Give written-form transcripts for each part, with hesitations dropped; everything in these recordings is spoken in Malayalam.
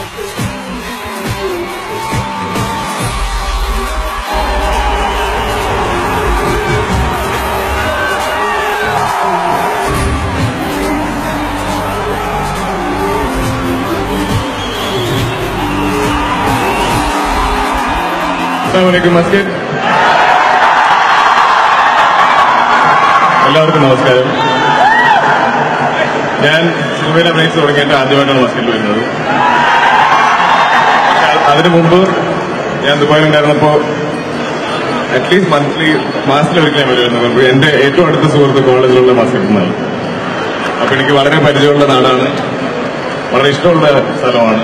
Assalamualaikum Masjid. എല്ലാവർക്കും നമസ്കാരം. ഞാൻ സിനിമയിലെ ബ്രേക്സ് തുടങ്ങിയിട്ട് ആദ്യമായിട്ടാണ് മസ്കറ്റിൽ വരുന്നത്. അതിനു മുമ്പ് ഞാൻ ദുബായിലുണ്ടായിരുന്നപ്പോൾ അറ്റ്ലീസ്റ്റ് മാസത്തിലൊരിക്കൽ ഞാൻ വരുമായിരുന്നു. എന്റെ ഏറ്റവും അടുത്ത സുഹൃത്ത് കോളേജിലുള്ള മസ്കറ്റിൽ നിന്നാണ്. അപ്പൊ എനിക്ക് വളരെ പരിചയമുള്ള നാടാണ്, വളരെ ഇഷ്ടമുള്ള സ്ഥലമാണ്.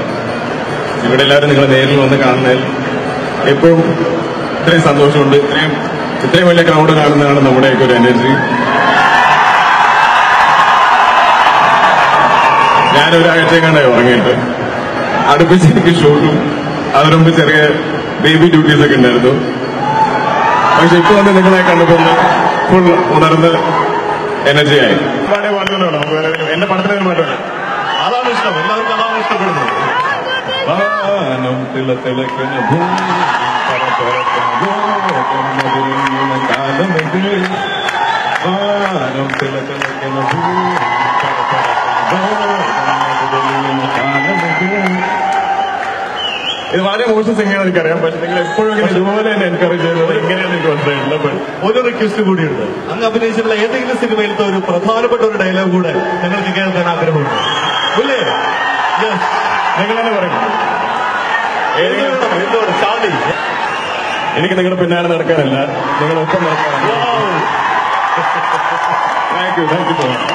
ഇവിടെ എല്ലാവരും നിങ്ങളെ നേരിൽ വന്ന് കാണുന്നതിൽ എപ്പോഴും ഇത്രയും സന്തോഷമുണ്ട്. ഇത്രയും വലിയ ക്രൗഡ് കാണുന്നതാണ് നമ്മുടെയൊക്കെ ഒരു എനർജി. ഞാനൊരാഴ്ചക്കാണ്ടായി ഉറങ്ങിയിട്ട് അടുപ്പിച്ച് എനിക്ക് ഷൂട്ടും അതിനു മുമ്പ് ചെറിയ ബേബി ഡ്യൂട്ടീസ് ഒക്കെ ഉണ്ടായിരുന്നു. പക്ഷെ ഇപ്പൊ വന്ന് നിങ്ങളെ കണ്ടപ്പോൾ ഫുൾ ഉണർന്ന് എനർജിയായി. പാട്ടുണ്ടോ നമുക്ക്? എന്റെ പടത്തിലൊരു പാട്ടുണ്ട്, അതാണ് ഇഷ്ടം. എല്ലാവർക്കും അതാണ് ഇഷ്ടപ്പെടുന്നത്. വാനം തിളത്തിളക്കുന്ന ഭൂമി വാനം തിളത്തിളക്കുന്ന ഭൂമി ഇത് വളരെ മോശം സിംഗാണ് എനിക്കറിയാം. പക്ഷെ നിങ്ങൾ എപ്പോഴും ഇതുപോലെ തന്നെ എൻകറേജ് ചെയ്യുന്നത് എങ്ങനെയാണ് എനിക്ക് മനസ്സിലായില്ല. ഒരു റിക്വസ്റ്റ് കൂടിയുണ്ട്. അങ്ങ് അഭിനയിച്ചിട്ടുള്ള ഏതെങ്കിലും സിനിമയിലത്തെ ഒരു പ്രധാനപ്പെട്ട ഒരു ഡയലോഗ് കൂടെ നിങ്ങൾക്ക് കേൾക്കാൻ ആഗ്രഹമുണ്ട് അല്ലേ? നിങ്ങൾ തന്നെ പറയും. എനിക്ക് നിങ്ങളുടെ പിന്നാലെ നടക്കാനല്ല, നിങ്ങളൊപ്പം നടക്കാനാണ്. Thank you so much.